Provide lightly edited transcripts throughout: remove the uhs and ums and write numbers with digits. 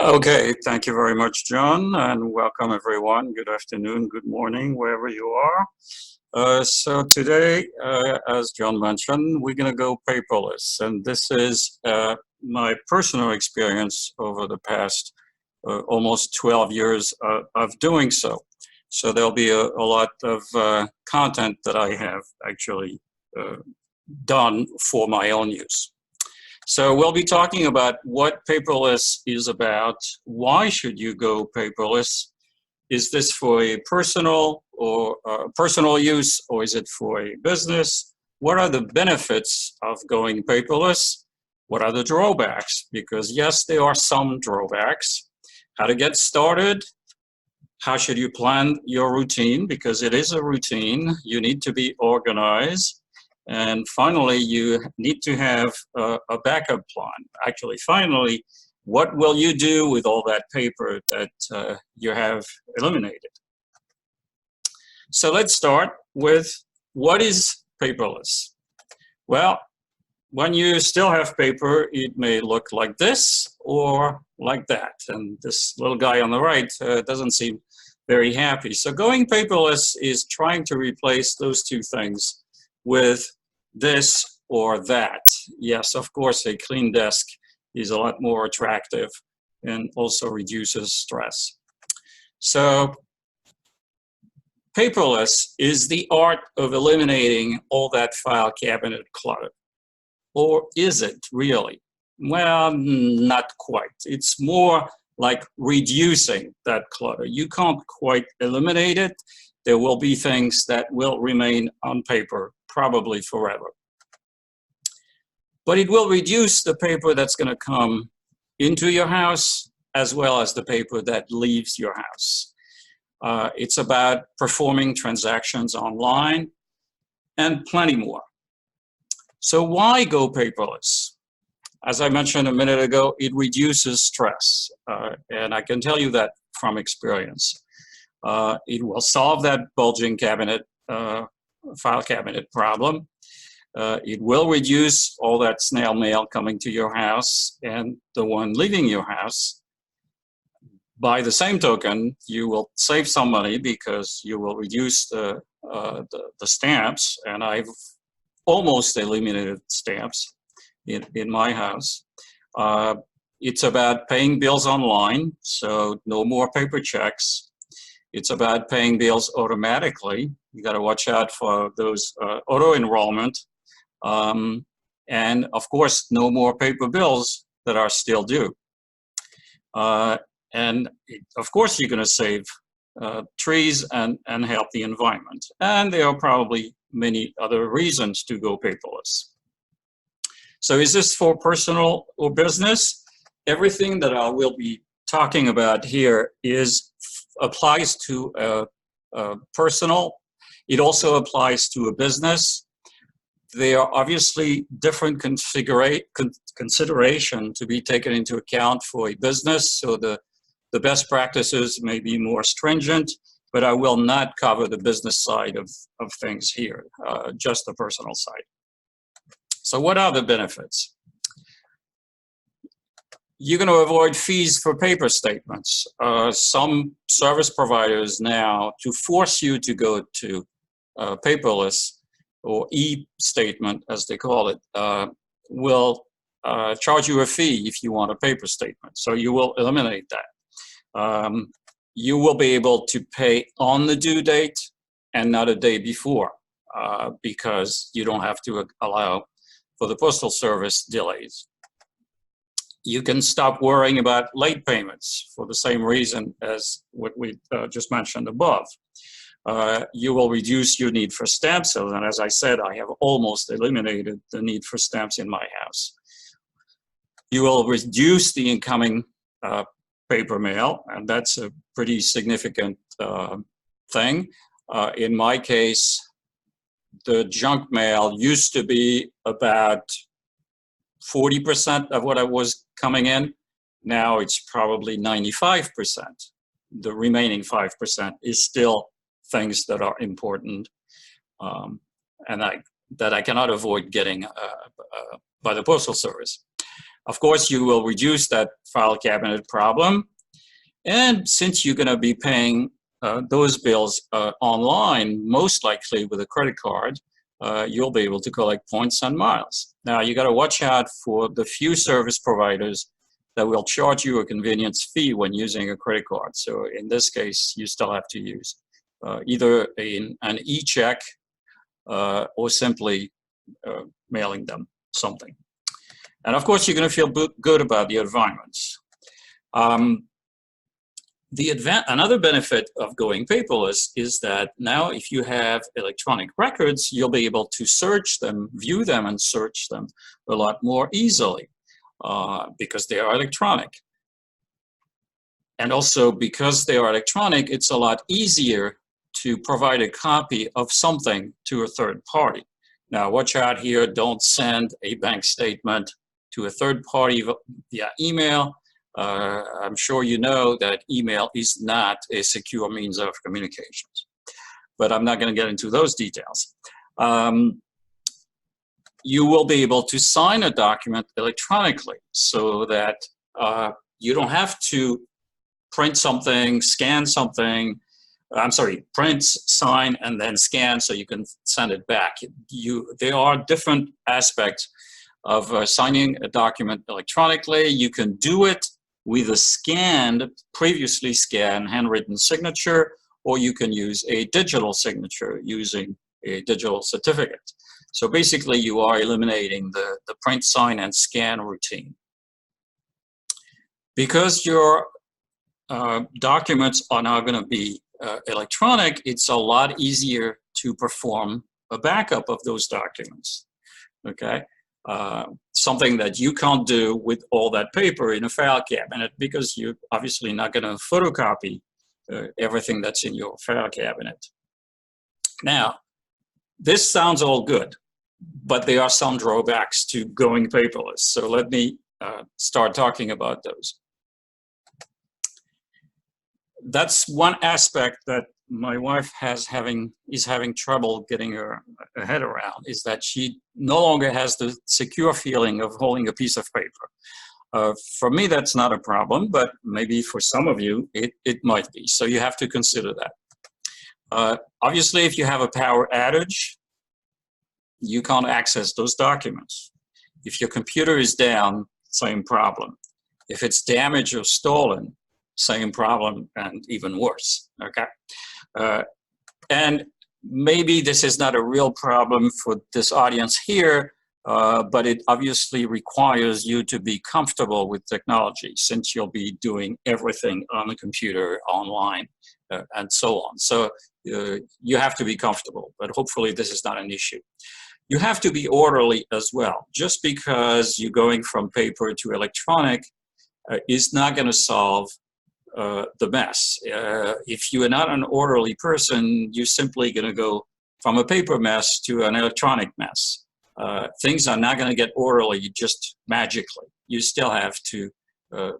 Okay, thank you very much, John, and welcome everyone. Good afternoon, good morning, wherever you are. So today, as John mentioned, we're going to go paperless, and this is my personal experience over the past almost 12 years of doing so. So there'll be a lot of content that I have actually done for my own use. So we'll be talking about what paperless is about. Why should you go paperless? Is this for a personal or personal use, or is it for a business? What are the benefits of going paperless? What are the drawbacks? Because yes, there are some drawbacks. How to get started? How should you plan your routine? Because it is a routine. You need to be organized. And finally, you need to have a backup plan. Actually, finally, what will you do with all that paper that you have eliminated? So let's start with what is paperless? Well, when you still have paper, it may look like this or like that. And this little guy on the right doesn't seem very happy. So going paperless is trying to replace those two things with this or that. Yes, of course, a clean desk is a lot more attractive and also reduces stress. So paperless is the art of eliminating all that file cabinet clutter. Or is it really? Well, not quite. It's more like reducing that clutter. You can't quite eliminate it. There will be things that will remain on paper probably forever. But it will reduce the paper that's going to come into your house as well as the paper that leaves your house. It's about performing transactions online and plenty more. So why go paperless? As I mentioned a minute ago, it reduces stress. And I can tell you that from experience. It will solve that bulging cabinet, file cabinet problem. It will reduce all that snail mail coming to your house and the one leaving your house. By the same token, you will save some money because you will reduce the stamps, and I've almost eliminated stamps in my house. It's about paying bills online, so no more paper checks. It's about paying bills automatically. You got to watch out for those auto enrollment. And of course, no more paper bills that are still due. And of course, you're going to save trees and help the environment. And there are probably many other reasons to go paperless. So is this for personal or business? Everything that I will be talking about here applies to a personal. It also applies to a business. There are obviously different consideration to be taken into account for a business. So the best practices may be more stringent, but I will not cover the business side of things here, just the personal side. So what are the benefits? You're going to avoid fees for paper statements. Some service providers now, to force you to go to paperless or e-statement, as they call it, will charge you a fee if you want a paper statement. So you will eliminate that. You will be able to pay on the due date and not a day before because you don't have to allow for the Postal Service delays. You can stop worrying about late payments for the same reason as what we just mentioned above. You will reduce your need for stamps. And as I said, I have almost eliminated the need for stamps in my house. You will reduce the incoming paper mail, and that's a pretty significant thing. In my case, the junk mail used to be about 40% of what I was coming in. Now it's probably 95%. The remaining 5% is still things that are important and that I cannot avoid getting by the Postal Service. Of course, you will reduce that file cabinet problem. And since you're going to be paying those bills online, most likely with a credit card, you'll be able to collect points and miles. Now, you got to watch out for the few service providers that will charge you a convenience fee when using a credit card. So in this case, you still have to use either an e-check or simply mailing them something. And of course, you're going to feel good about the environments. Another benefit of going paperless is that now if you have electronic records, you'll be able to search them, view them, and search them a lot more easily because they are electronic. And also because they are electronic, it's a lot easier to provide a copy of something to a third party. Now, watch out here, don't send a bank statement to a third party via email. I'm sure you know that email is not a secure means of communications, but I'm not going to get into those details. You will be able to sign a document electronically so that you don't have to print something, scan something, print, sign, and then scan so you can send it back. There are different aspects of signing a document electronically. You can do it with a previously scanned handwritten signature, or you can use a digital signature using a digital certificate. So basically, you are eliminating the print, sign, and scan routine. Because your documents are now going to be electronic, it's a lot easier to perform a backup of those documents, okay? Something that you can't do with all that paper in a file cabinet because you're obviously not going to photocopy everything that's in your file cabinet. Now, this sounds all good, but there are some drawbacks to going paperless. So let me start talking about those. That's one aspect that my wife is having trouble getting her head around, is that she no longer has the secure feeling of holding a piece of paper. For me, that's not a problem, but maybe for some of you, it might be. So you have to consider that. Obviously, if you have a power outage, you can't access those documents. If your computer is down, same problem. If it's damaged or stolen, same problem and even worse, okay? And maybe this is not a real problem for this audience here, but it obviously requires you to be comfortable with technology since you'll be doing everything on the computer, online, and so on. So you have to be comfortable, but hopefully this is not an issue. You have to be orderly as well. Just because you're going from paper to electronic is not going to solve the mess. If you are not an orderly person, you're simply going to go from a paper mess to an electronic mess. Things are not going to get orderly just magically. You still have to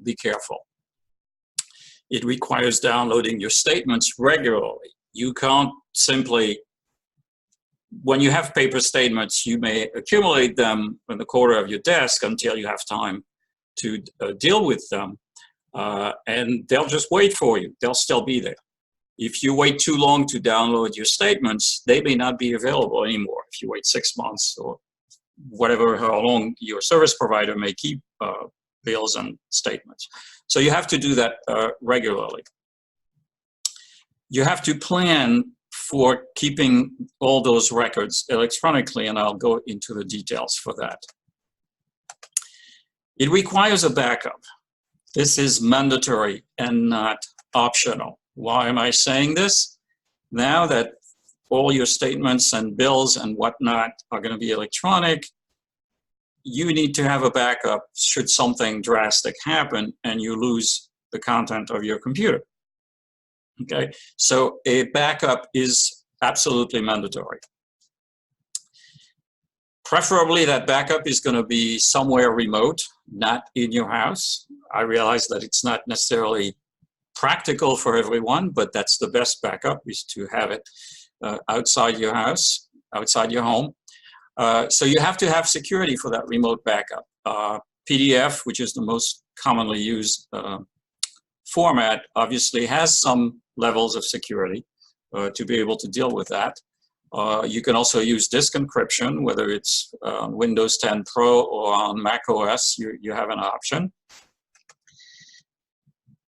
be careful. It requires downloading your statements regularly. You can't simply, when you have paper statements, you may accumulate them in the corner of your desk until you have time to deal with them. And they'll just wait for you. They'll still be there. If you wait too long to download your statements, they may not be available anymore. If you wait 6 months or whatever, how long your service provider may keep bills and statements. So you have to do that regularly. You have to plan for keeping all those records electronically, and I'll go into the details for that. It requires a backup. This is mandatory and not optional. Why am I saying this? Now that all your statements and bills and whatnot are going to be electronic, you need to have a backup should something drastic happen and you lose the content of your computer. Okay, so a backup is absolutely mandatory. Preferably that backup is going to be somewhere remote, not in your house. I realize that it's not necessarily practical for everyone, but that's the best backup, is to have it outside your house, outside your home. So you have to have security for that remote backup. PDF, which is the most commonly used format, obviously has some levels of security to be able to deal with that. You can also use disk encryption, whether it's Windows 10 Pro or on Mac OS, you have an option.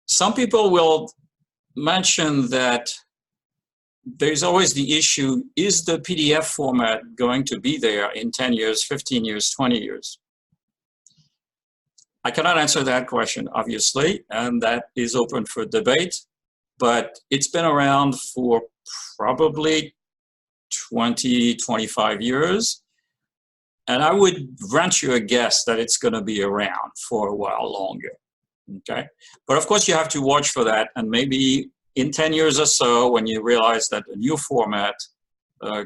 Some people will mention that there's always the issue, is the PDF format going to be there in 10 years, 15 years, 20 years? I cannot answer that question, obviously, and that is open for debate, but it's been around for probably 20, 25 years. And I would grant you a guess that it's going to be around for a while longer. Okay. But of course, you have to watch for that. And maybe in 10 years or so, when you realize that a new format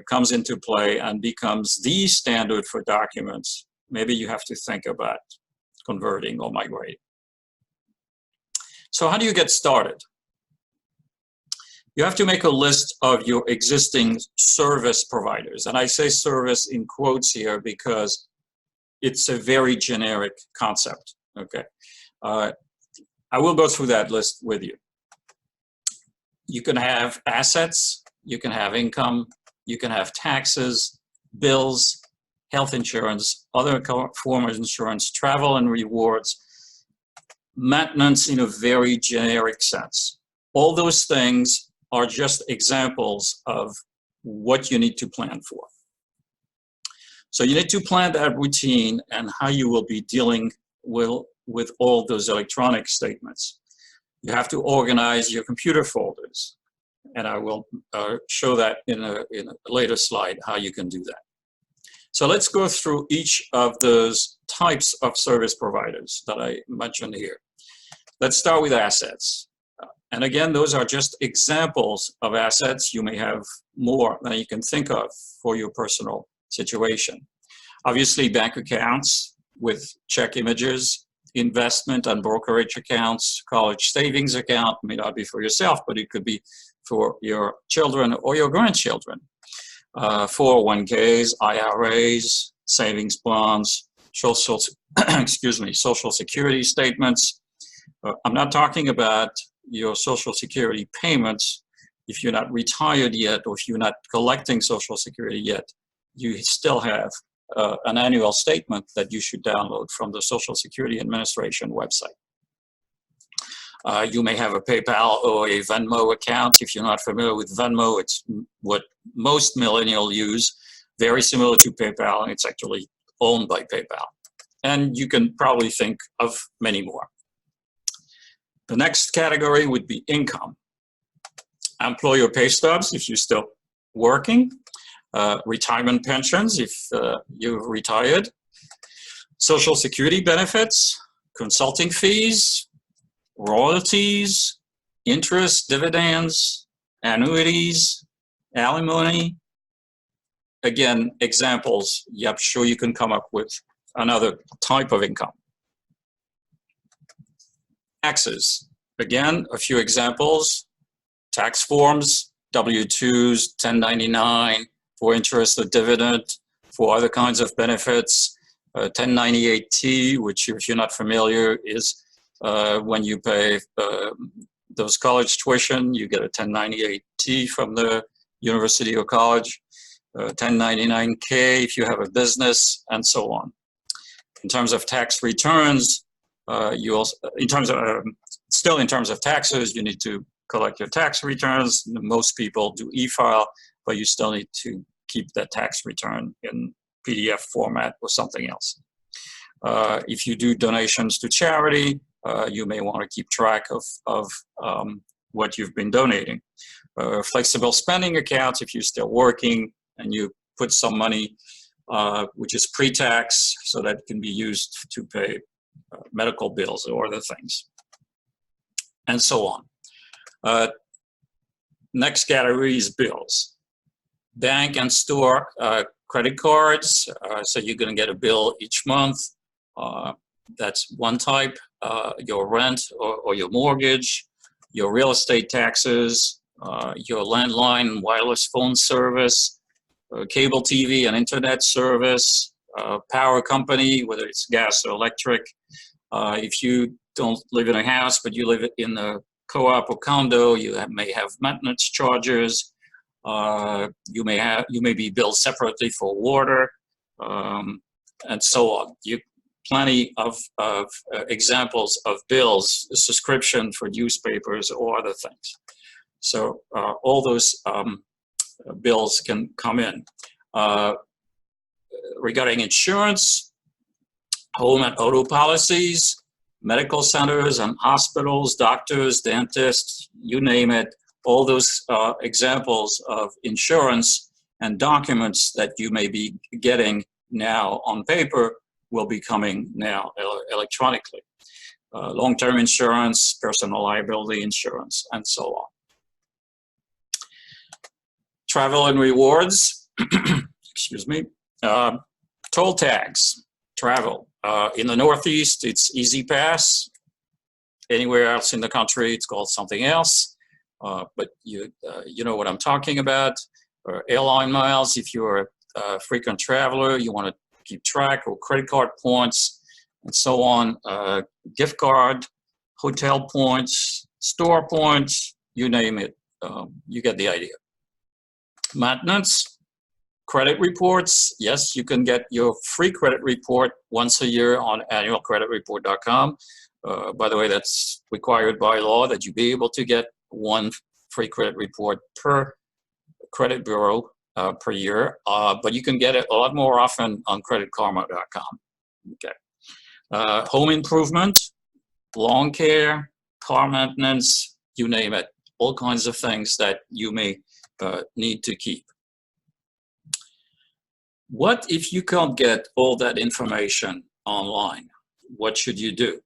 comes into play and becomes the standard for documents, maybe you have to think about converting or migrating. So how do you get started? You have to make a list of your existing service providers. And I say service in quotes here because it's a very generic concept, okay? I will go through that list with you. You can have assets, you can have income, you can have taxes, bills, health insurance, other forms of insurance, travel and rewards, maintenance in a very generic sense. All those things are just examples of what you need to plan for. So you need to plan that routine and how you will be dealing with all those electronic statements. You have to organize your computer folders, and I will show that in a later slide how you can do that. So let's go through each of those types of service providers that I mentioned here. Let's start with assets. And again, those are just examples of assets. You may have more than you can think of for your personal situation. Obviously, bank accounts with check images, investment and brokerage accounts, college savings account, may not be for yourself, but it could be for your children or your grandchildren. 401ks, IRAs, savings bonds, social security statements. I'm not talking about your Social Security payments. If you're not retired yet, or if you're not collecting Social Security yet, you still have an annual statement that you should download from the Social Security Administration website. You may have a PayPal or a Venmo account. If you're not familiar with Venmo, it's what most millennials use, very similar to PayPal, and it's actually owned by PayPal. And you can probably think of many more. The next category would be income. Employer pay stubs, if you're still working. Retirement pensions, if you've retired. Social Security benefits, consulting fees, royalties, interest, dividends, annuities, alimony. Again, examples. I'm sure you can come up with another type of income. Taxes. Again, a few examples. Tax forms, W-2s, 1099, for interest or dividend, for other kinds of benefits. 1098-T, which if you're not familiar is when you pay those college tuition, you get a 1098-T from the university or college. 1099-K if you have a business, and so on. In terms of tax returns, you also, still in terms of taxes, you need to collect your tax returns. Most people do e-file, but you still need to keep that tax return in PDF format or something else. If you do donations to charity, you may want to keep track of what you've been donating. Flexible spending accounts, if you're still working and you put some money, which is pre-tax, so that can be used to pay medical bills or other things, and so on. Next category is bills. Bank and store credit cards, so you're going to get a bill each month. That's one type. Your rent or your mortgage, your real estate taxes, your landline and wireless phone service, cable TV and internet service, power company, whether it's gas or electric. If you don't live in a house, but you live in a co-op or condo, you may have maintenance charges. You may be billed separately for water, and so on. Plenty of examples of bills, subscription for newspapers or other things. So all those bills can come in. Regarding insurance, home and auto policies, medical centers and hospitals, doctors, dentists, you name it, all those examples of insurance and documents that you may be getting now on paper will be coming now electronically. Long-term insurance, personal liability insurance, and so on. Travel and rewards, excuse me, toll tags, travel. In the Northeast, it's Easy Pass. Anywhere else in the country, it's called something else. But you know what I'm talking about. Airline miles, if you're a frequent traveler, you want to keep track, or credit card points, and so on. Gift card, hotel points, store points, you name it. You get the idea. Maintenance, credit reports. Yes, you can get your free credit report once a year on annualcreditreport.com. By the way, that's required by law that you be able to get one free credit report per credit bureau per year, but you can get it a lot more often on creditkarma.com. Okay. Home improvement, lawn care, car maintenance, you name it. All kinds of things that you may need to keep. What if you can't get all that information online? What should you do?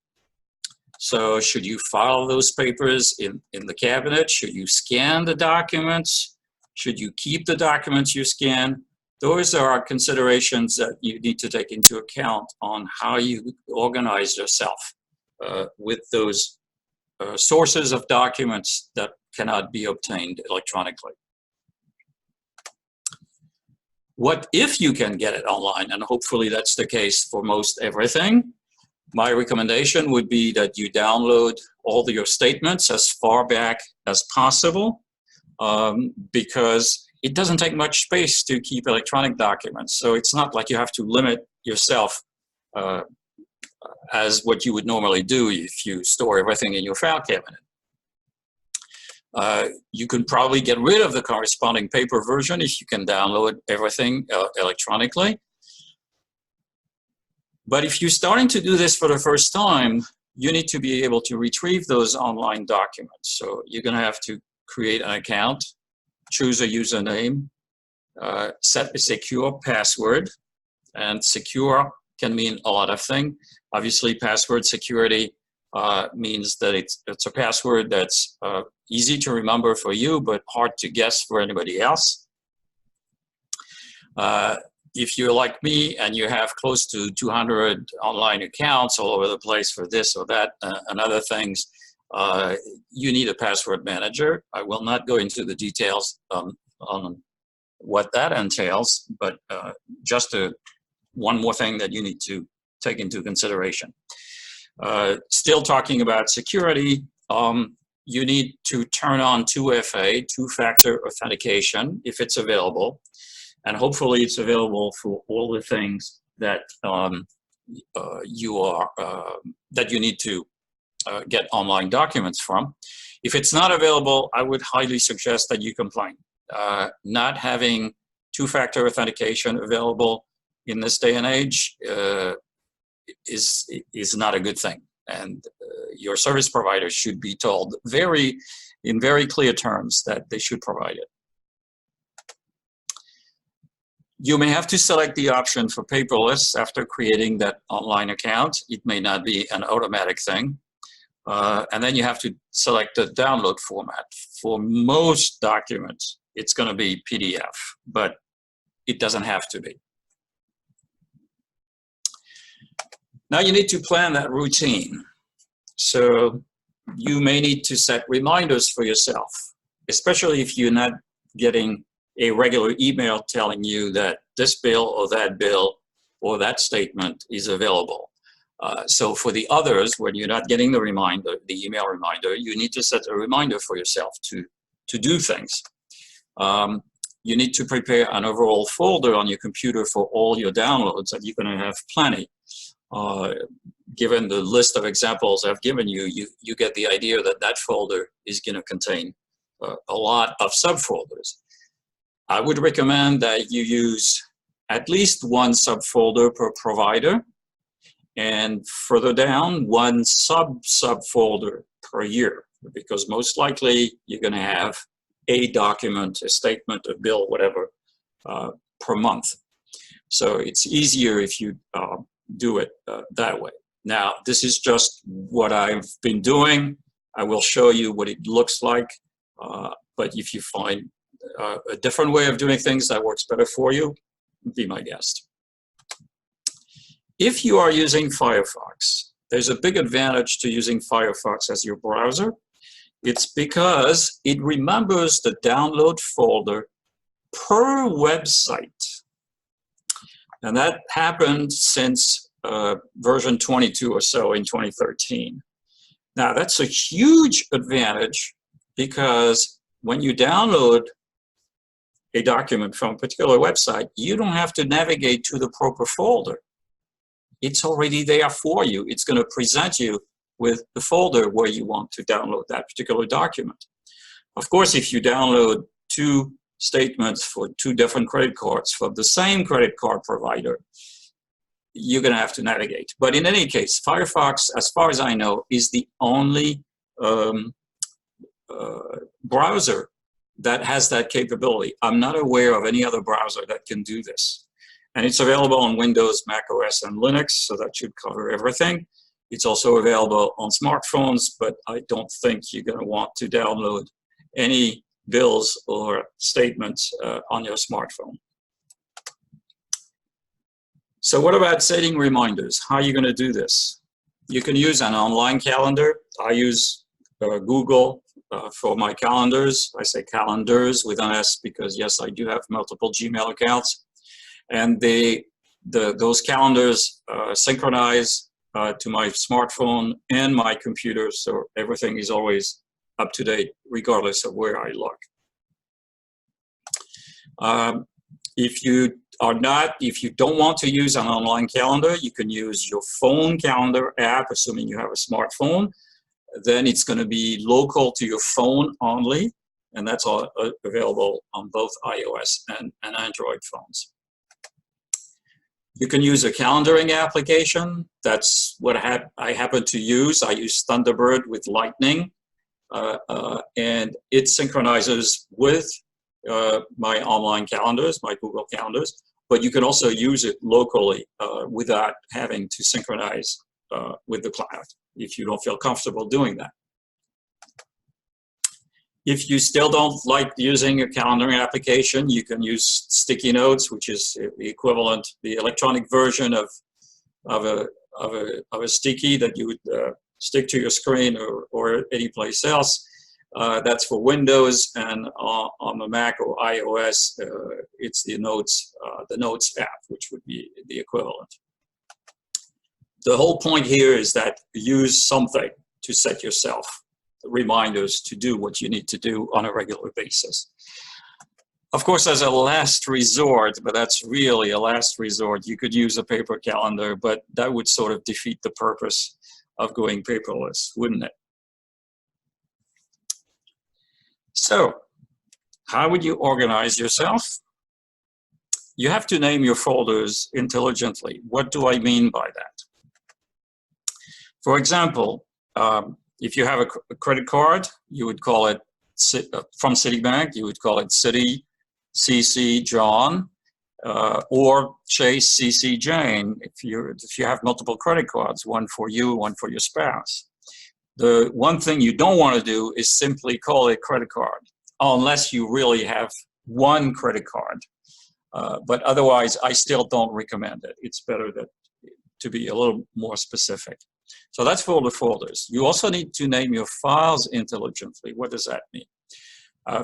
So should you file those papers in the cabinet? Should you scan the documents? Should you keep the documents you scan? Those are considerations that you need to take into account on how you organize yourself with those sources of documents that cannot be obtained electronically. What if you can get it online? And hopefully that's the case for most everything. My recommendation would be that you download all your statements as far back as possible, because it doesn't take much space to keep electronic documents. So it's not like you have to limit yourself as what you would normally do if you store everything in your file cabinet. You can probably get rid of the corresponding paper version if you can download everything electronically. But if you're starting to do this for the first time, you need to be able to retrieve those online documents. So you're going to have to create an account, choose a username, set a secure password, and secure can mean a lot of things. Obviously, password security means that it's a password that's easy to remember for you, but hard to guess for anybody else. If you're like me and you have close to 200 online accounts all over the place for this or that and other things, you need a password manager. I will not go into the details on what that entails, but just one more thing that you need to take into consideration. Still talking about security, you need to turn on 2FA, two-factor authentication, if it's available. And hopefully it's available for all the things that you need to get online documents from. If it's not available, I would highly suggest that you complain. Not having two-factor authentication available in this day and age is not a good thing. And your service provider should be told in very clear terms that they should provide it. You may have to select the option for paperless after creating that online account. It may not be an automatic thing. And then you have to select the download format. For most documents, it's going to be PDF, but it doesn't have to be. Now you need to plan that routine. So you may need to set reminders for yourself, especially if you're not getting a regular email telling you that this bill or that bill or that statement is available. So for the others, when you're not getting the reminder, the email reminder, you need to set a reminder for yourself to do things. You need to prepare an overall folder on your computer for all your downloads, and you're going to have plenty. Given the list of examples I've given you, you get the idea that that folder is going to contain a lot of subfolders. I would recommend that you use at least one subfolder per provider, and further down, one subfolder per year, because most likely you're going to have a document, a statement, a bill, whatever, per month. So it's easier if you do it that way. Now, this is just what I've been doing. I will show you what it looks like, but if you find a different way of doing things that works better for you, be my guest. If you are using Firefox, there's a big advantage to using Firefox as your browser. It's because it remembers the download folder per website. And that happened since version 22 or so in 2013. Now, that's a huge advantage because when you download a document from a particular website, you don't have to navigate to the proper folder. It's already there for you. It's going to present you with the folder where you want to download that particular document. Of course, if you download two statements for two different credit cards from the same credit card provider, you're going to have to navigate. But in any case, Firefox, as far as I know, is the only browser that has that capability. I'm not aware of any other browser that can do this. And it's available on Windows, Mac OS, and Linux, so that should cover everything. It's also available on smartphones, but I don't think you're going to want to download any bills or statements on your smartphone. So what about setting reminders? How are you going to do this? You can use an online calendar. I use Google for my calendars. I say calendars with an S because, yes, I do have multiple Gmail accounts. And those calendars synchronize to my smartphone and my computer, so everything is always up to date, regardless of where I look. If you don't want to use an online calendar, you can use your phone calendar app, assuming you have a smartphone. Then it's going to be local to your phone only, and that's all available on both iOS and Android phones. You can use a calendaring application. That's what I happen to use. I use Thunderbird with Lightning, and it synchronizes with my online calendars, my Google calendars, but you can also use it locally without having to synchronize with the cloud if you don't feel comfortable doing that. If you still don't like using a calendaring application, you can use sticky notes, which is the equivalent, the electronic version of a sticky that you would stick to your screen or any place else. That's for Windows, and on the Mac or iOS, it's the Notes app, which would be the equivalent. The whole point here is that use something to set yourself reminders to do what you need to do on a regular basis. Of course, as a last resort, but that's really a last resort, you could use a paper calendar, but that would sort of defeat the purpose of going paperless, wouldn't it? So, how would you organize yourself? You have to name your folders intelligently. What do I mean by that? For example, if you have a credit card, you would call it, from Citibank, you would call it Citi CC John, or Chase CC Jane, if you have multiple credit cards, one for you, one for your spouse. The one thing you don't want to do is simply call it credit card, unless you really have one credit card. But otherwise, I still don't recommend it. It's better to be a little more specific. So that's for the folders. You also need to name your files intelligently. What does that mean?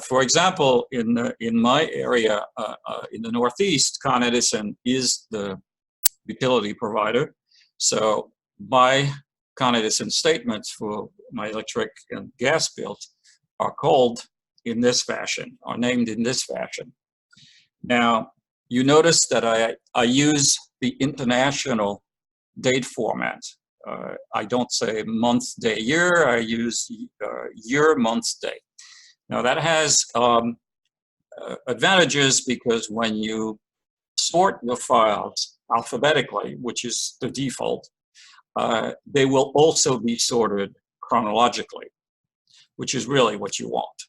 For example, in my area, in the Northeast, Con Edison is the utility provider. So my Con-Edison statements for my electric and gas bills are called in this fashion, are named in this fashion. Now, you notice that I use the international date format. I don't say month, day, year. I use year, month, day. Now that has advantages because when you sort your files alphabetically, which is the default, they will also be sorted chronologically, which is really what you want.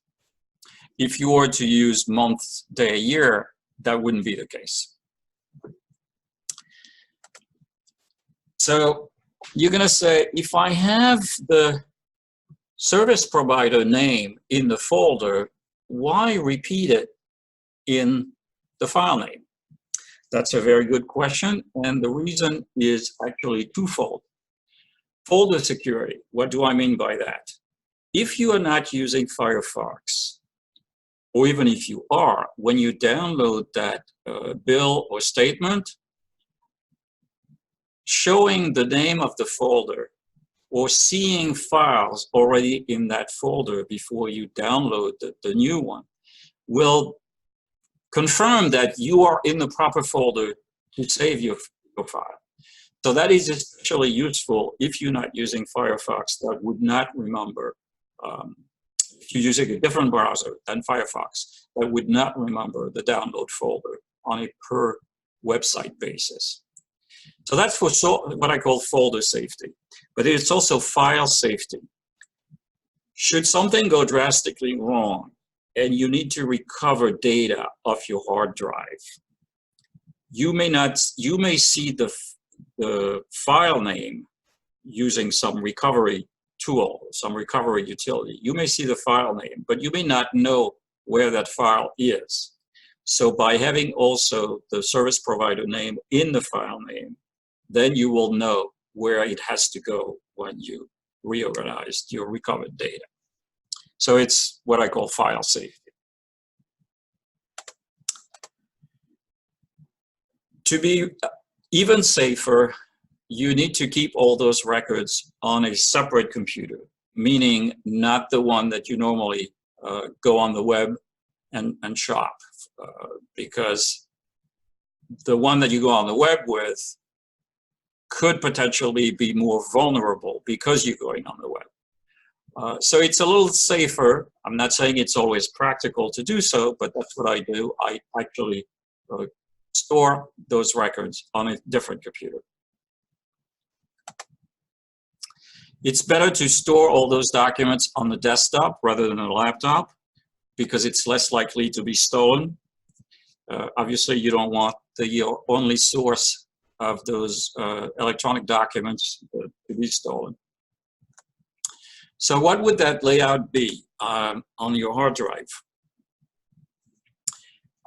If you were to use month, day, year, that wouldn't be the case. So you're going to say, if I have the service provider name in the folder, why repeat it in the file name? That's a very good question, and the reason is actually twofold. Folder security, what do I mean by that? If you are not using Firefox, or even if you are, when you download that bill or statement, showing the name of the folder or seeing files already in that folder before you download the new one will confirm that you are in the proper folder to save your file. So that is especially useful if you're not using Firefox, that would not remember. If you're using a different browser than Firefox, that would not remember the download folder on a per website basis. So that's for what I call folder safety, but it's also file safety. Should something go drastically wrong and you need to recover data off your hard drive, you may see the file name using some recovery tool, some recovery utility. You may see the file name, but you may not know where that file is. So by having also the service provider name in the file name, then you will know where it has to go when you reorganized your recovered data. So it's what I call file safety. To be even safer, you need to keep all those records on a separate computer, meaning not the one that you normally go on the web and shop, because the one that you go on the web with could potentially be more vulnerable because you're going on the web. So it's a little safer. I'm not saying it's always practical to do so, but that's what I do. I actually store those records on a different computer. It's better to store all those documents on the desktop rather than a laptop because it's less likely to be stolen. Obviously, you don't want your only source of those electronic documents to be stolen. So what would that layout be on your hard drive?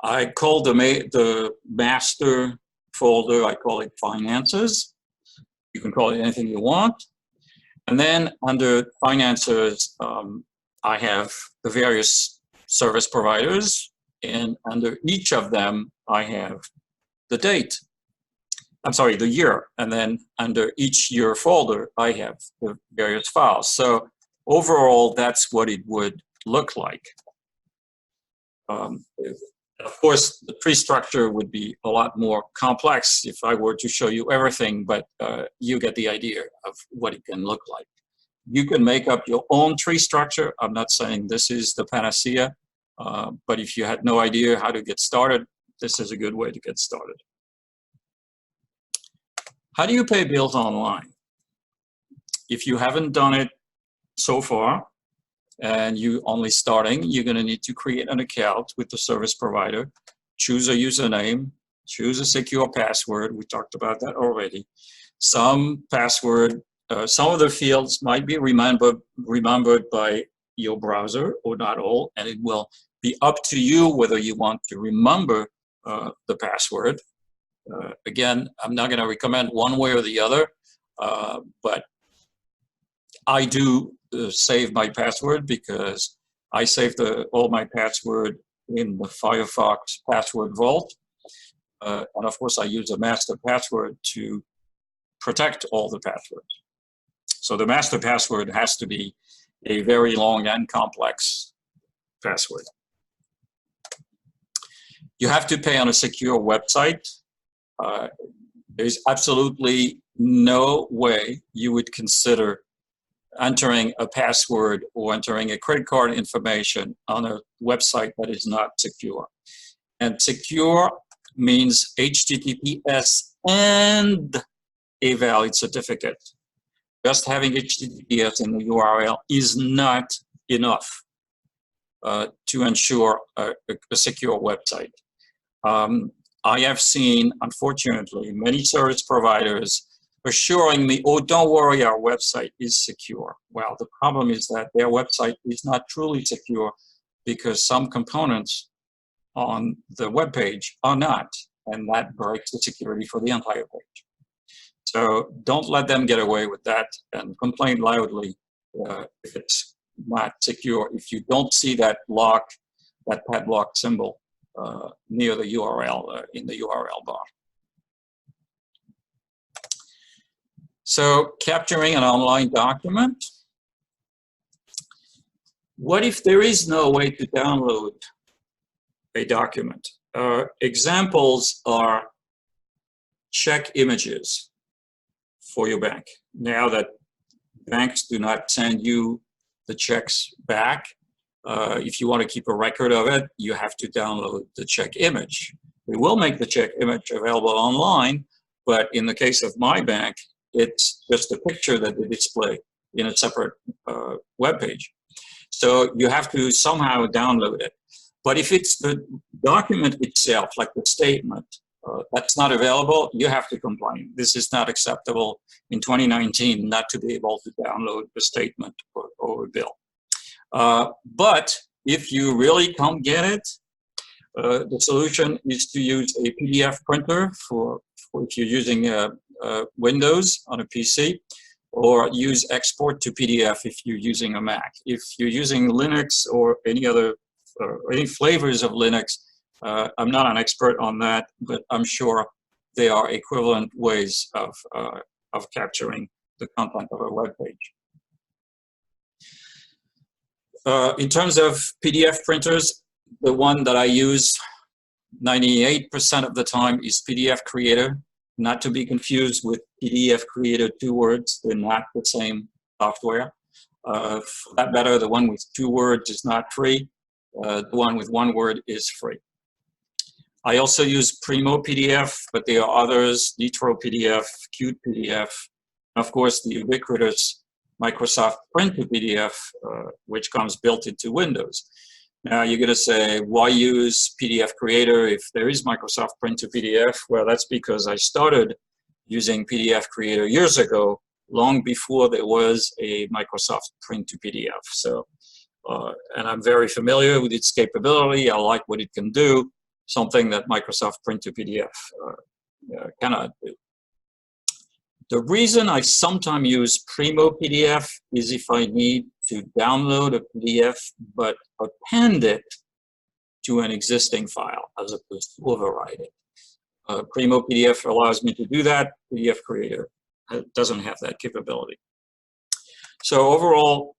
I call the master folder, I call it finances. You can call it anything you want. And then under finances, I have the various service providers, and under each of them, I have the date. I'm sorry, the year. And then under each year folder, I have the various files. So overall, that's what it would look like. Of course, the tree structure would be a lot more complex if I were to show you everything, but you get the idea of what it can look like. You can make up your own tree structure. I'm not saying this is the panacea, but if you had no idea how to get started, this is a good way to get started. How do you pay bills online? If you haven't done it so far, and you're only starting, you're going to need to create an account with the service provider, choose a username, choose a secure password. We talked about that already. Some password, some of the fields might be remembered by your browser or not all, and it will be up to you whether you want to remember the password. Again, I'm not going to recommend one way or the other, but I do save my password because I save all my password in the Firefox password vault. And of course, I use a master password to protect all the passwords. So the master password has to be a very long and complex password. You have to pay on a secure website. There's absolutely no way you would consider entering a password or entering a credit card information on a website that is not secure. And secure means HTTPS and a valid certificate. Just having HTTPS in the URL is not enough to ensure a secure website. I have seen, unfortunately, many service providers assuring me, oh, don't worry, our website is secure. Well, the problem is that their website is not truly secure because some components on the web page are not, and that breaks the security for the entire page. So don't let them get away with that, and complain loudly if it's not secure. If you don't see that lock, that padlock symbol near the URL, in the URL bar. So capturing an online document. What if there is no way to download a document? Examples are check images for your bank. Now that banks do not send you the checks back, if you want to keep a record of it, you have to download the check image. We will make the check image available online, but in the case of my bank, it's just a picture that they display in a separate web page. So you have to somehow download it. But if it's the document itself, like the statement, that's not available, you have to complain. This is not acceptable in 2019 not to be able to download the statement or a bill. But if you really can't get it, the solution is to use a PDF printer for if you're using Windows on a PC, or use export to PDF if you're using a Mac. If you're using Linux or any other any flavors of Linux, I'm not an expert on that, but I'm sure there are equivalent ways of capturing the content of a web page. In terms of PDF printers, the one that I use 98% of the time is PDF Creator, not to be confused with PDF Creator 2 words. They're not the same software. For that matter, the one with 2 words is not free. The one with 1 word is free. I also use Primo PDF, but there are others, Nitro PDF, Qt PDF, and of course the ubiquitous Microsoft Print to PDF, which comes built into Windows. Now you're going to say, why use PDF Creator if there is Microsoft Print to PDF? Well, that's because I started using PDF Creator years ago, long before there was a Microsoft Print to PDF. So, and I'm very familiar with its capability. I like what it can do, something that Microsoft Print to PDF cannot do. The reason I sometimes use Primo PDF is if I need to download a PDF but append it to an existing file as opposed to override it. Primo PDF allows me to do that. PDF Creator doesn't have that capability. So overall,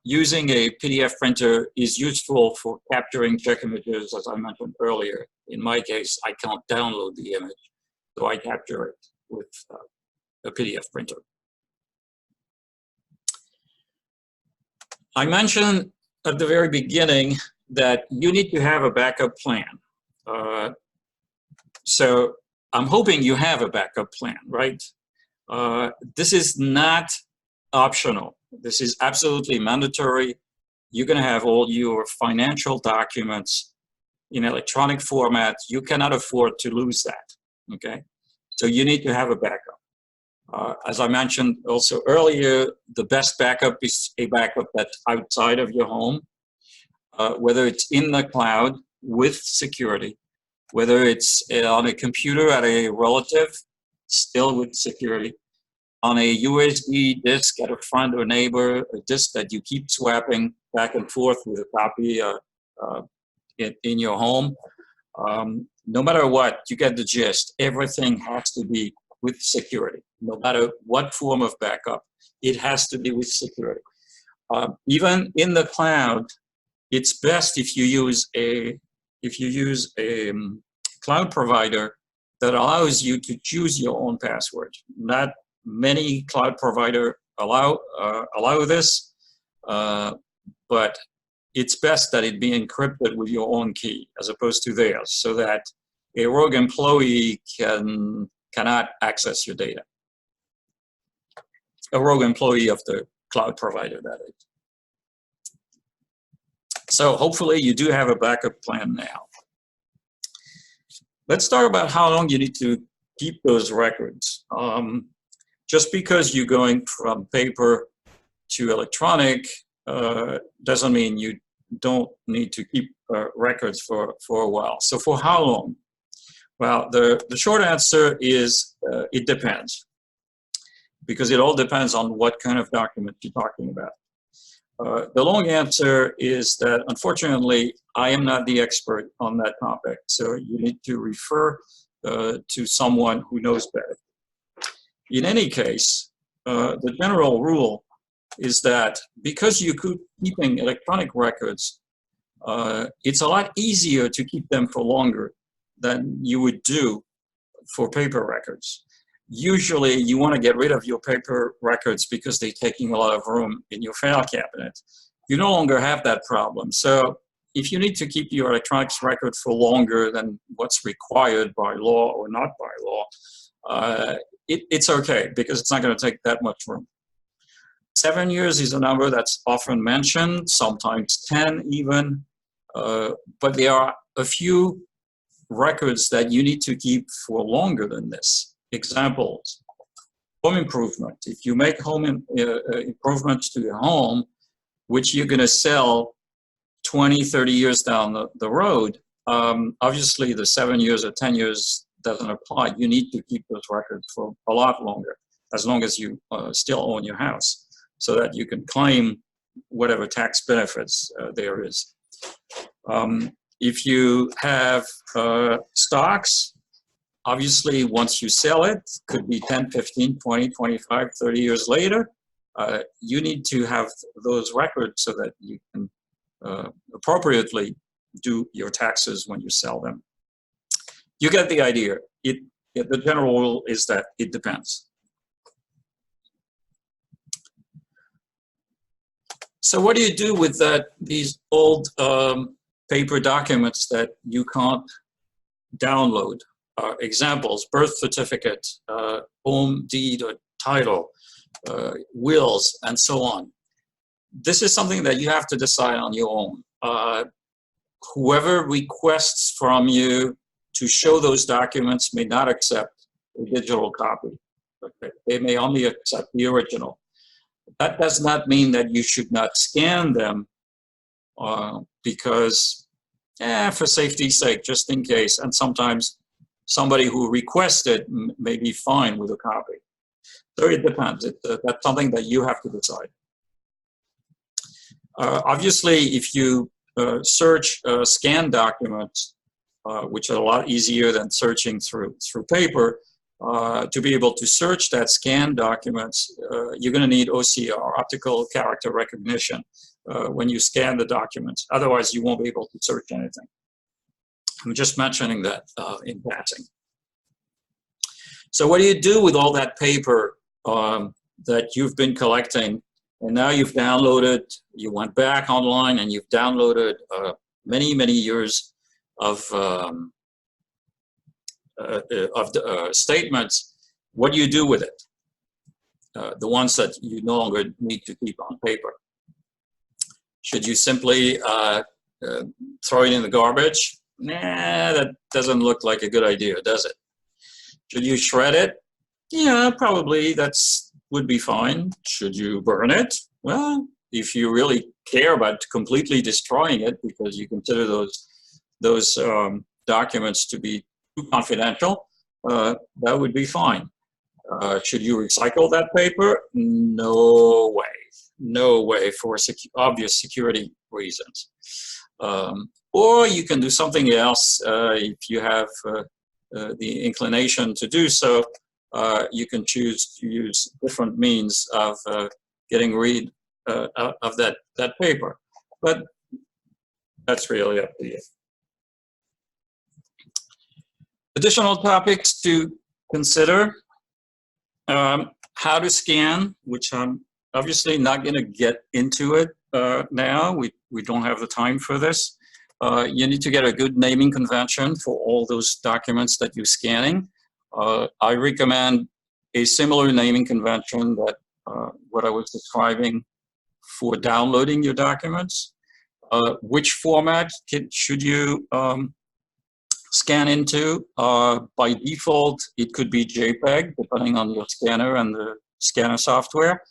using a PDF printer is useful for capturing check images, as I mentioned earlier. In my case, I can't download the image, so I capture it with a PDF printer. I mentioned at the very beginning that you need to have a backup plan. So I'm hoping you have a backup plan, right? This is not optional. This is absolutely mandatory. You're going to have all your financial documents in electronic format. You cannot afford to lose that, okay? So you need to have a backup. As I mentioned also earlier, the best backup is a backup that's outside of your home, whether it's in the cloud with security, whether it's on a computer at a relative, still with security, on a USB disk at a friend or neighbor, a disk that you keep swapping back and forth with a copy in your home, No matter what, you get the gist. Everything has to be with security. No matter what form of backup, it has to be with security. Even in the cloud, it's best if you use a cloud provider that allows you to choose your own password. Not many cloud providers allow this, but it's best that it be encrypted with your own key as opposed to theirs, so that a rogue employee cannot access your data. A rogue employee of the cloud provider, that is. So hopefully you do have a backup plan now. Let's talk about how long you need to keep those records. Just because you're going from paper to electronic doesn't mean you don't need to keep records for a while. So for how long? Well, the short answer is it depends, because it all depends on what kind of document you're talking about. The long answer is that, unfortunately, I am not the expert on that topic, so you need to refer to someone who knows better. In any case, the general rule is that because you keep keeping electronic records, it's a lot easier to keep them for longer than you would do for paper records. Usually you want to get rid of your paper records because they're taking a lot of room in your file cabinet. You no longer have that problem. So if you need to keep your electronics record for longer than what's required by law or not by law, it's okay, because it's not going to take that much room. 7 years is a number that's often mentioned, sometimes 10 even, but there are a few records that you need to keep for longer than this. Examples: home improvement. If you make home improvements to your home, which you're going to sell 20, 30 years down the road, obviously the 7 years or 10 years doesn't apply. You need to keep those records for a lot longer, as long as you still own your house, so that you can claim whatever tax benefits there is. If you have stocks, obviously once you sell it, could be 10, 15, 20, 25, 30 years later, you need to have those records so that you can appropriately do your taxes when you sell them. You get the idea. The general rule is that it depends. So what do you do with these old paper documents that you can't download? Examples: birth certificate, home deed or title, wills, and so on. This is something that you have to decide on your own. Whoever requests from you to show those documents may not accept a digital copy. Okay? They may only accept the original. That does not mean that you should not scan them, because, for safety's sake, just in case, and sometimes somebody who requested may be fine with a copy. So it depends. That's something that you have to decide. Obviously, if you search scanned documents, which are a lot easier than searching through paper, to be able to search that scanned documents, you're going to need OCR, optical character recognition, when you scan the documents. Otherwise, you won't be able to search anything. I'm just mentioning that in passing. So what do you do with all that paper that you've been collecting, and now you've downloaded, you went back online and you've downloaded many, many years of statements? What do you do with it? The ones that you no longer need to keep on paper. Should you simply throw it in the garbage? Nah, that doesn't look like a good idea, does it? Should you shred it? Yeah, probably would be fine. Should you burn it? Well, if you really care about completely destroying it because you consider those documents to be too confidential, that would be fine. Should you recycle that paper? No way. No way, for obvious security reasons. Or you can do something else if you have the inclination to do so. You can choose to use different means of getting rid of that paper. But that's really up to you. Additional topics to consider. How to scan, which I'm obviously not going to get into it now. We don't have the time for this. You need to get a good naming convention for all those documents that you're scanning. I recommend a similar naming convention that what I was describing for downloading your documents. Which format should you scan into? By default, it could be JPEG, depending on your scanner and the scanner software.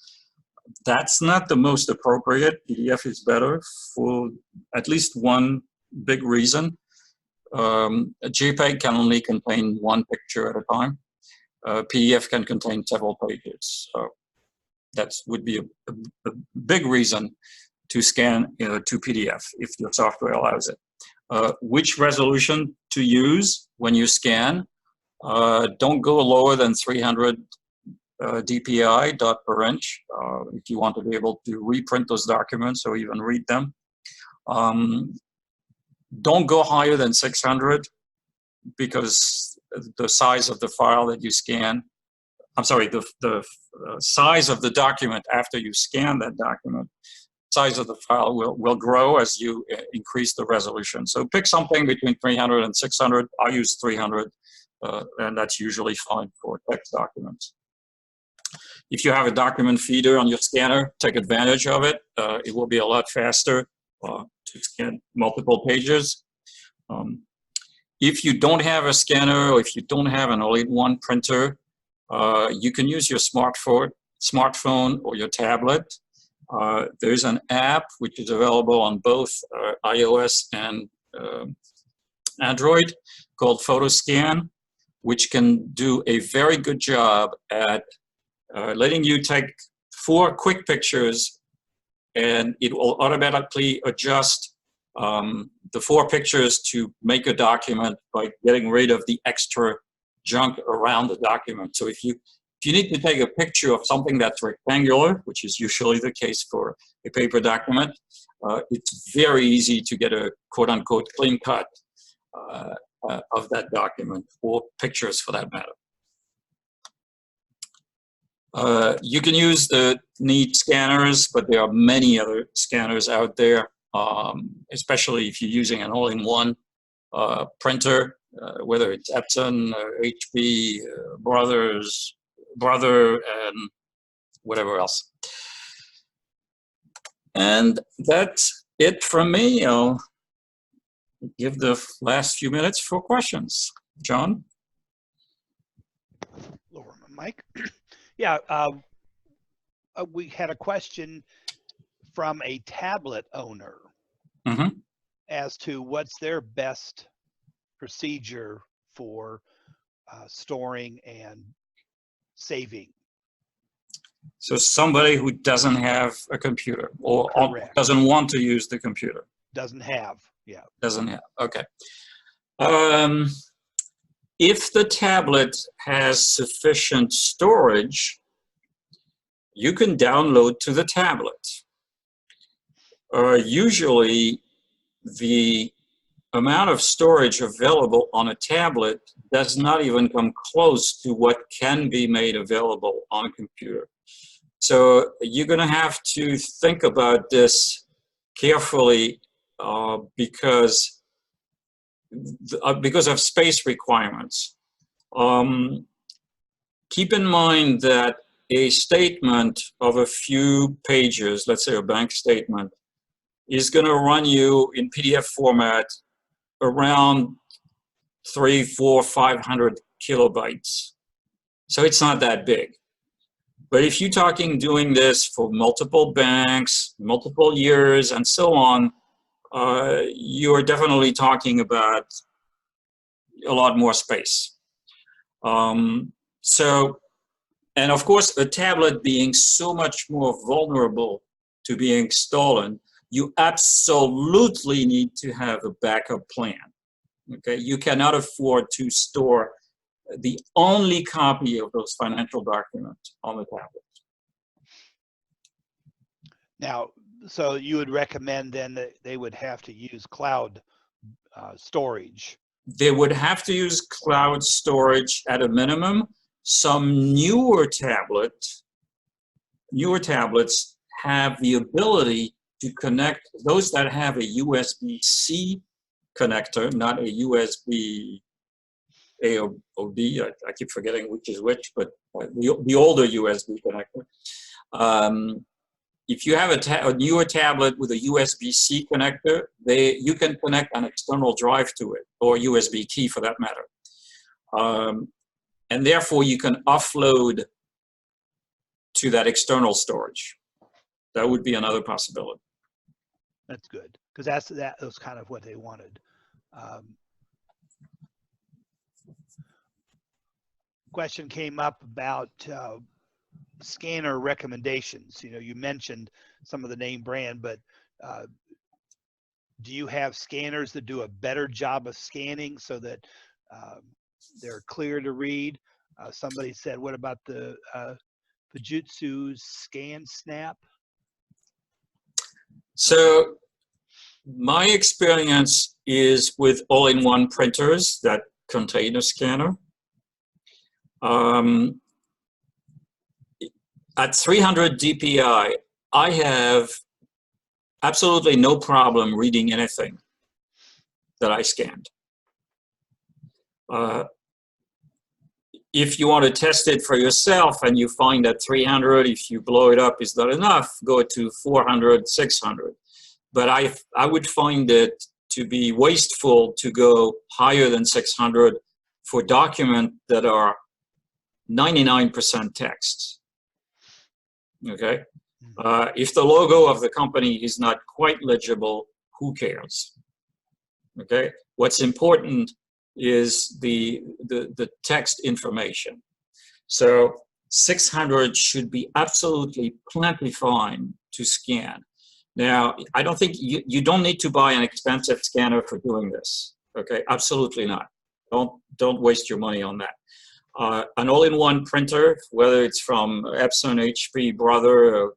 That's not the most appropriate. PDF is better for at least one big reason. A JPEG can only contain one picture at a time. PDF can contain several pages. So that would be a big reason to scan to PDF if your software allows it. Which resolution to use when you scan? Don't go lower than 300 dpi, dot per inch, if you want to be able to reprint those documents or even read them. Don't go higher than 600 because the size of the file that you scan, I'm sorry, the size of the document after you scan that document, size of the file will grow as you increase the resolution. So pick something between 300 and 600. I use 300, and that's usually fine for text documents. If you have a document feeder on your scanner, take advantage of it. It will be a lot faster to scan multiple pages. If you don't have a scanner or if you don't have an all-in-one printer, you can use your smartphone or your tablet. There's an app which is available on both iOS and Android called PhotoScan, which can do a very good job at letting you take 4 quick pictures, and it will automatically adjust the 4 pictures to make a document by getting rid of the extra junk around the document. So if you need to take a picture of something that's rectangular, which is usually the case for a paper document, it's very easy to get a quote-unquote clean cut of that document, or pictures for that matter. You can use the neat scanners, but there are many other scanners out there, especially if you're using an all-in-one printer, whether it's Epson, HP, Brother, and whatever else. And that's it from me. I'll give the last few minutes for questions. John? Lower my mic. Yeah, we had a question from a tablet owner as to what's their best procedure for storing and saving. So somebody who doesn't have a computer or doesn't want to use the computer. Doesn't have, yeah. Doesn't have, okay. If the tablet has sufficient storage, you can download to the tablet. Usually, the amount of storage available on a tablet does not even come close to what can be made available on a computer. So you're going to have to think about this carefully because of space requirements. Keep in mind that a statement of a few pages, let's say a bank statement, is going to run you in PDF format around 300, 400, 500 kilobytes. So it's not that big. But if you're talking doing this for multiple banks, multiple years, and so on, you're definitely talking about a lot more space. And of course, a tablet being so much more vulnerable to being stolen, you absolutely need to have a backup plan. Okay, you cannot afford to store the only copy of those financial documents on the tablet. Now, so you would recommend then that they would have to use cloud storage? They would have to use cloud storage at a minimum. Some newer tablets have the ability to connect, those that have a USB-C connector, not a USB AOD, I keep forgetting which is which, but the older USB connector. If you have a newer tablet with a USB-C connector, you can connect an external drive to it, or USB key for that matter. And therefore, you can offload to that external storage. That would be another possibility. That's good, because that was kind of what they wanted. Question came up about scanner recommendations. You know, you mentioned some of the name brand, but do you have scanners that do a better job of scanning so that they're clear to read? Somebody said, what about the Fujitsu Scan Snap? So my experience is with all-in-one printers that contain a scanner. At 300 DPI, I have absolutely no problem reading anything that I scanned. If you want to test it for yourself and you find that 300, if you blow it up, is not enough, go to 400, 600. But I would find it to be wasteful to go higher than 600 for documents that are 99% text. Okay? If the logo of the company is not quite legible, who cares? Okay? What's important is the text information. So 600 should be absolutely plenty fine to scan. Now, I don't think you don't need to buy an expensive scanner for doing this. Okay, absolutely not. Don't waste your money on that. An all-in-one printer, whether it's from Epson, HP, Brother,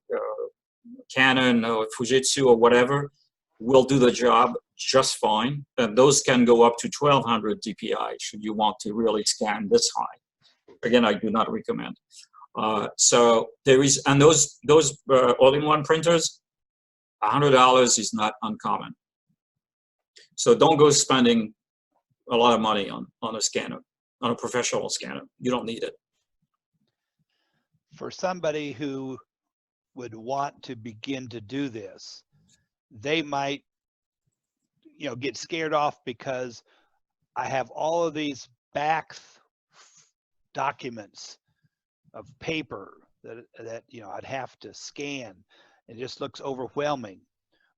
Canon, or Fujitsu, or whatever, will do the job just fine. And those can go up to 1200 DPI should you want to really scan this high. Again, I do not recommend. So there is, and those all-in-one printers, $100 is not uncommon. So don't go spending a lot of money on a scanner, on a professional scanner. You don't need it. For somebody who would want to begin to do this, they might, you know, get scared off because I have all of these back documents of paper that you know I'd have to scan. It just looks overwhelming.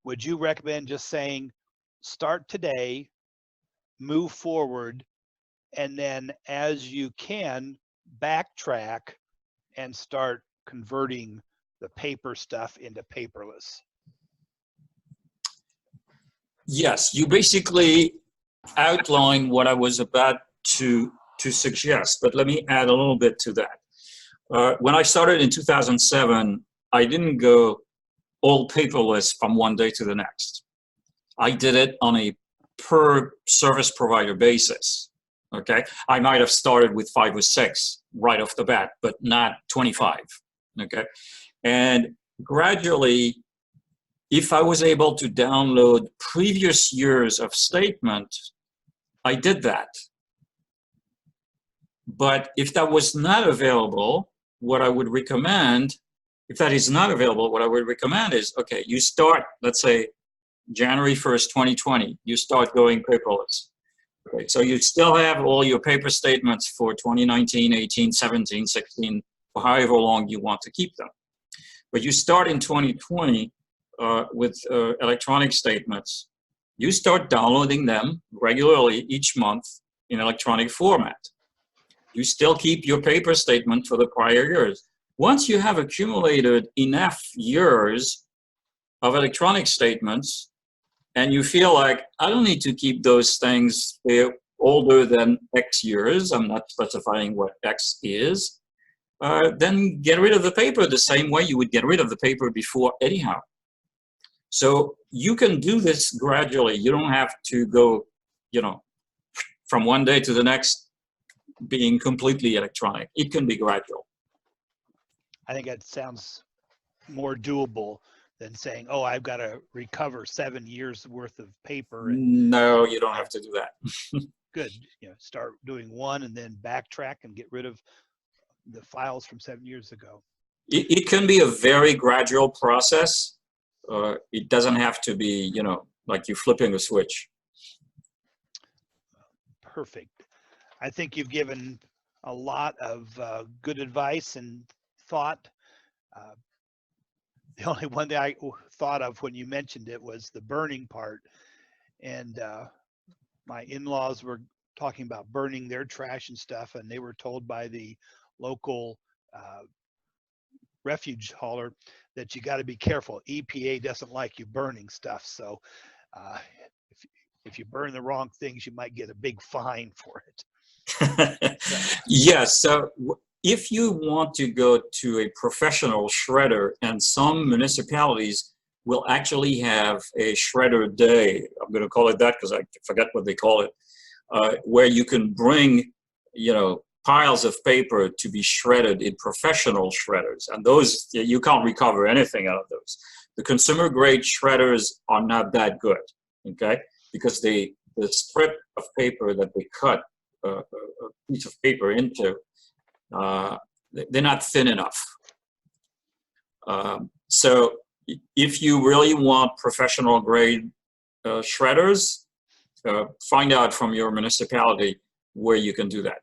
Would you recommend just saying, start today, move forward, and then as you can, backtrack and start converting the paper stuff into paperless? Yes, you basically outline what I was about to suggest, but let me add a little bit to that. When I started in 2007, I didn't go all paperless from one day to the next. I did it on a per service provider basis. Okay, I might have started with 5 or 6 right off the bat, but not 25. Okay, and gradually, if I was able to download previous years of statement, I did that. But if that was not available, what I would recommend, if that is not available, what I would recommend is, okay, you start, let's say, January 1st, 2020, you start going paperless. Okay, so you still have all your paper statements for 2019, 18, 17, 16, or however long you want to keep them. But you start in 2020 with electronic statements. You start downloading them regularly each month in electronic format. You still keep your paper statement for the prior years. Once you have accumulated enough years of electronic statements, and you feel like, I don't need to keep those things older than X years, I'm not specifying what X is, then get rid of the paper the same way you would get rid of the paper before anyhow. So you can do this gradually. You don't have to go, you know, from one day to the next being completely electronic. It can be gradual. I think that sounds more doable than saying, oh, I've got to recover 7 years worth of paper. And no, you don't have to do that. good. You know, start doing one and then backtrack and get rid of the files from 7 years ago. It can be a very gradual process. It doesn't have to be, you know, like you're flipping a switch. Perfect. I think you've given a lot of good advice and thought. The only one that I thought of when you mentioned it was the burning part. And my in-laws were talking about burning their trash and stuff, and they were told by the local refuge hauler that you got to be careful. EPA doesn't like you burning stuff. So if you burn the wrong things, you might get a big fine for it. Yes. So if you want to go to a professional shredder, and some municipalities will actually have a shredder day, I'm going to call it that because I forget what they call it, where you can bring, you know, piles of paper to be shredded in professional shredders, and those, you can't recover anything out of those. The consumer grade shredders are not that good, okay, because the strip of paper that they cut a piece of paper into, they're not thin enough. So if you really want professional grade shredders, find out from your municipality where you can do that.